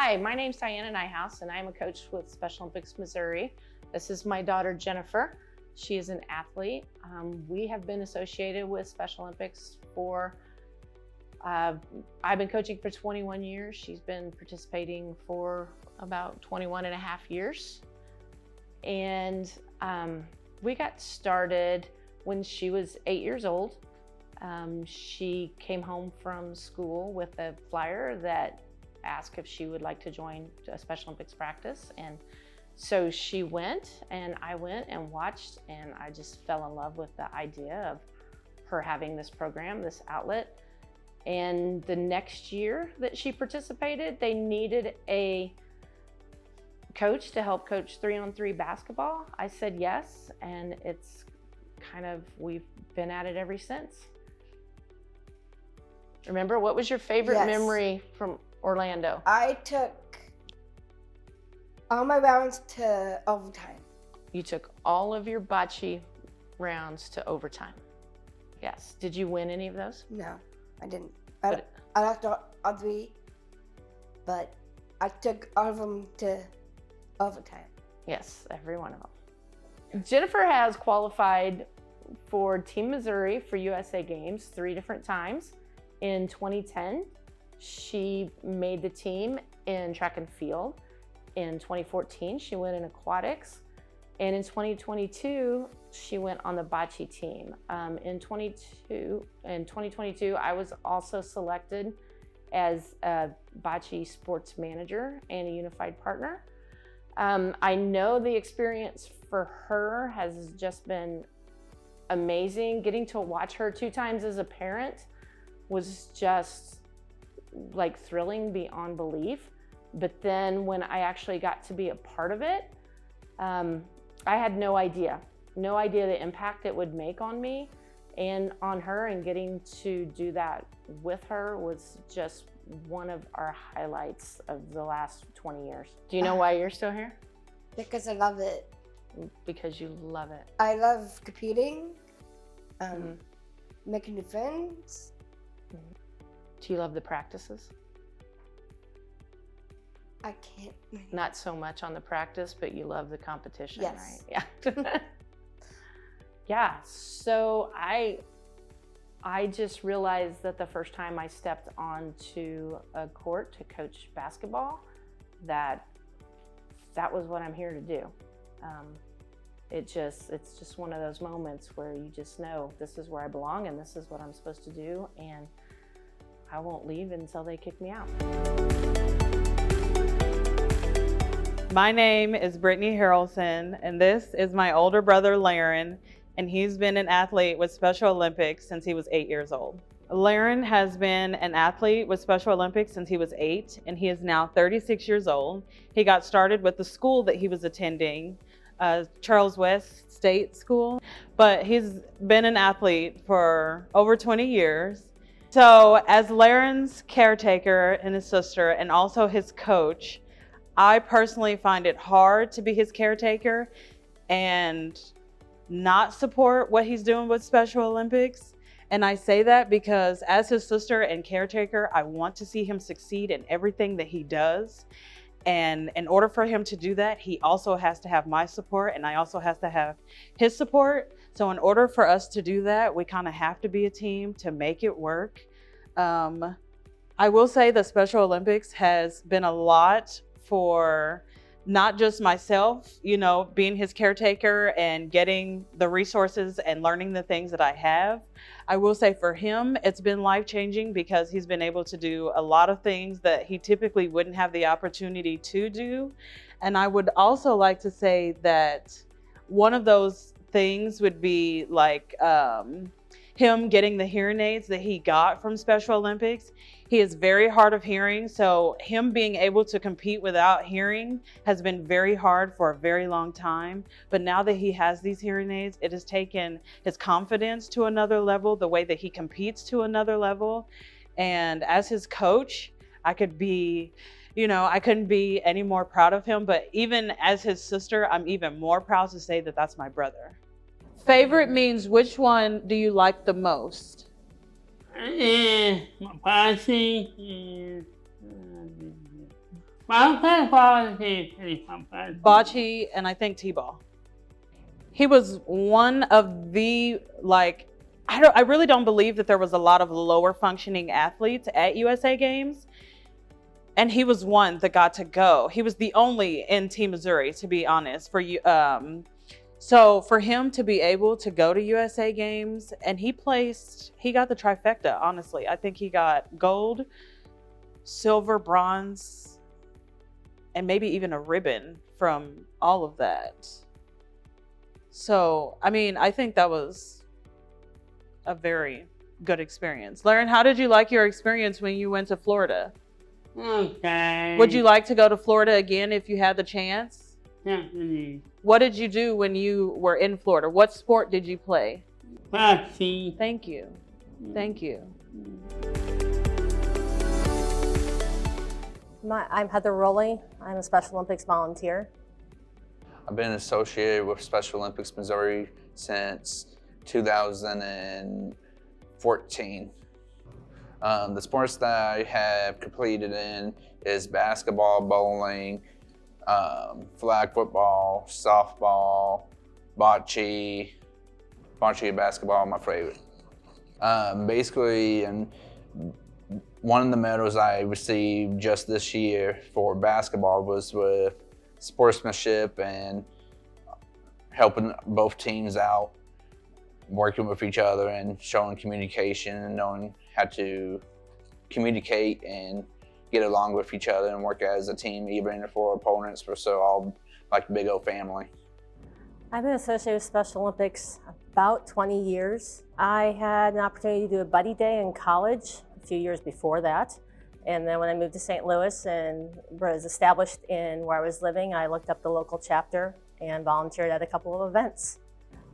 Hi, my name's Diana Nyhouse, and I'm a coach with Special Olympics Missouri. This is my daughter, Jennifer. She is an athlete. We have been associated with Special Olympics for, I've been coaching for 21 years. She's been participating for about 21 and a half years. And we got started when she was 8 years old. She came home from school with a flyer that asked if she would like to join a Special Olympics practice. And so she went, and I went and watched, and I just fell in love with the idea of her having this program, this outlet. And the next year that she participated, they needed a coach to help coach 3-on-3 basketball. I said yes, and it's we've been at it ever since. Remember, what was your favorite memory from Orlando? I took all my rounds to overtime. You took all of your bocce rounds to overtime. Yes. Did you win any of those? No, I didn't. I lost all three, but I took all of them to overtime. Yes, every one of them. Jennifer has qualified for Team Missouri for USA Games 3 different times. In 2010, she made the team in track and field. In 2014, she went in aquatics. And in 2022, she went on the bocce team. In 2022, I was also selected as a bocce sports manager and a unified partner. I know the experience for her has just been amazing. Getting to watch her 2 times as a parent was just like thrilling beyond belief. But then when I actually got to be a part of it, I had no idea the impact it would make on me and on her, and getting to do that with her was just one of our highlights of the last 20 years. Do you know why you're still here? Because I love it. Because you love it. I love competing, making new friends. Do you love the practices? I can't. Not so much on the practice, but you love the competition, yes. Right? Yeah. Yeah, so I just realized that the first time I stepped onto a court to coach basketball, that was what I'm here to do. It's just one of those moments where you just know this is where I belong and this is what I'm supposed to do, and I won't leave until they kick me out. My name is Brittany Harrelson, and this is my older brother, Laren, and he's been an athlete with Special Olympics since he was 8 years old. Laren has been an athlete with Special Olympics since he was 8, and he is now 36 years old. He got started with the school that he was attending, Charles West State School, but he's been an athlete for over 20 years. So as Laren's caretaker and his sister, and also his coach, I personally find it hard to be his caretaker and not support what he's doing with Special Olympics. And I say that because as his sister and caretaker, I want to see him succeed in everything that he does. And in order for him to do that, he also has to have my support, and I also have to have his support. So in order for us to do that, we kind of have to be a team to make it work. I will say the Special Olympics has been a lot for not just myself, being his caretaker and getting the resources and learning the things that I have. I will say for him, it's been life-changing because he's been able to do a lot of things that he typically wouldn't have the opportunity to do. And I would also like to say that one of those things would be like him getting the hearing aids that he got from Special Olympics. He is very hard of hearing, so him being able to compete without hearing has been very hard for a very long time. But now that he has these hearing aids, it has taken his confidence to another level, the way that he competes to another level. And as his coach, I couldn't be any more proud of him. But even as his sister, I'm even more proud to say that that's my brother. Favorite means which one do you like the most? Bocce. Bocce, and I think T-ball. He was one of the, I really don't believe that there was a lot of lower functioning athletes at USA Games. And he was one that got to go. He was the only in Team Missouri, to be honest, for you. So for him to be able to go to USA Games, and he got the trifecta, honestly. I think he got gold, silver, bronze, and maybe even a ribbon from all of that. So, I mean, I think that was a very good experience. Lauren, how did you like your experience when you went to Florida? Okay. Would you like to go to Florida again if you had the chance? Yeah. What did you do when you were in Florida? What sport did you play? Bocce. Thank you. Thank you. I'm Heather Rowley. I'm a Special Olympics volunteer. I've been associated with Special Olympics Missouri since 2014. The sports that I have completed in is basketball, bowling, flag football, softball, bocce and basketball are my favorite. Basically, and one of the medals I received just this year for basketball was with sportsmanship and helping both teams out, working with each other and showing communication and knowing how to communicate and get along with each other and work as a team, even for opponents. We're so all like a big old family. I've been associated with Special Olympics about 20 years. I had an opportunity to do a buddy day in college a few years before that. And then when I moved to St. Louis and was established in where I was living, I looked up the local chapter and volunteered at a couple of events.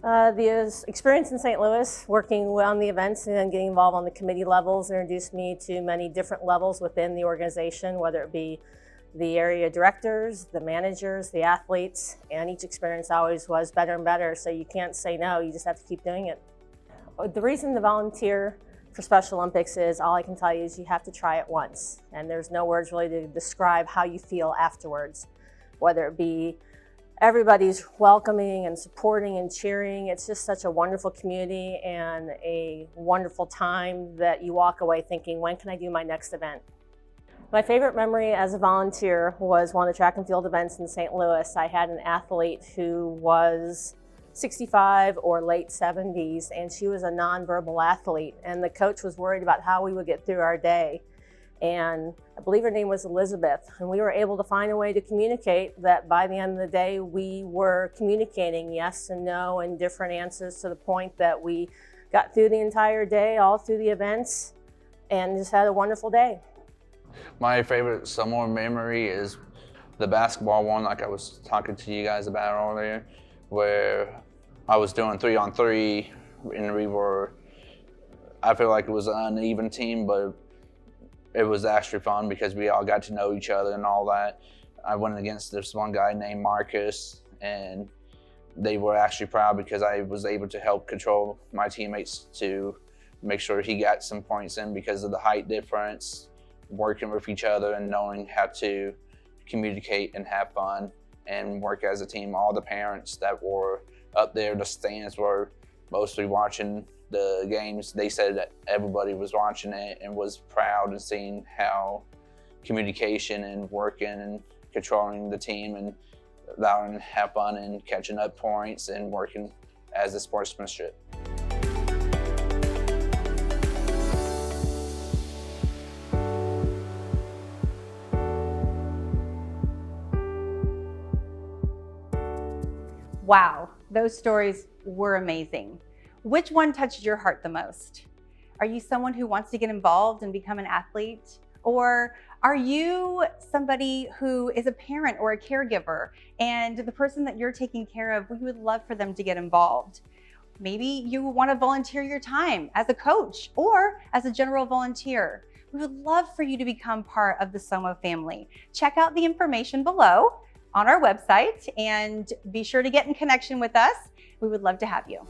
The experience in St. Louis, working on the events and getting involved on the committee levels, introduced me to many different levels within the organization, whether it be the area directors, the managers, the athletes, and each experience always was better and better, so you can't say no, you just have to keep doing it. The reason to volunteer for Special Olympics is, all I can tell you is you have to try it once, and there's no words really to describe how you feel afterwards, whether it be everybody's welcoming and supporting and cheering. It's just such a wonderful community and a wonderful time that you walk away thinking, when can I do my next event? My favorite memory as a volunteer was one of the track and field events in St. Louis. I had an athlete who was 65 or late 70s, and she was a nonverbal athlete, and the coach was worried about how we would get through our day. And I believe her name was Elizabeth, and we were able to find a way to communicate that by the end of the day we were communicating yes and no and different answers, to the point that we got through the entire day, all through the events, and just had a wonderful day. My favorite summer memory is the basketball one, like I was talking to you guys about earlier, where I was doing 3-on-3 and I feel like it was an uneven team, but it was actually fun because we all got to know each other and all that. I went against this one guy named Marcus, and they were actually proud because I was able to help control my teammates to make sure he got some points in because of the height difference, working with each other and knowing how to communicate and have fun and work as a team. All the parents that were up there, the stands were mostly watching the games. They said that everybody was watching it and was proud and seeing how communication and working and controlling the team and allowing them to have fun and catching up points and working as a sportsmanship. Wow, those stories were amazing. Which one touched your heart the most? Are you someone who wants to get involved and become an athlete? Or are you somebody who is a parent or a caregiver, and the person that you're taking care of, we would love for them to get involved? Maybe you want to volunteer your time as a coach or as a general volunteer. We would love for you to become part of the SOMO family. Check out the information below on our website and be sure to get in connection with us. We would love to have you.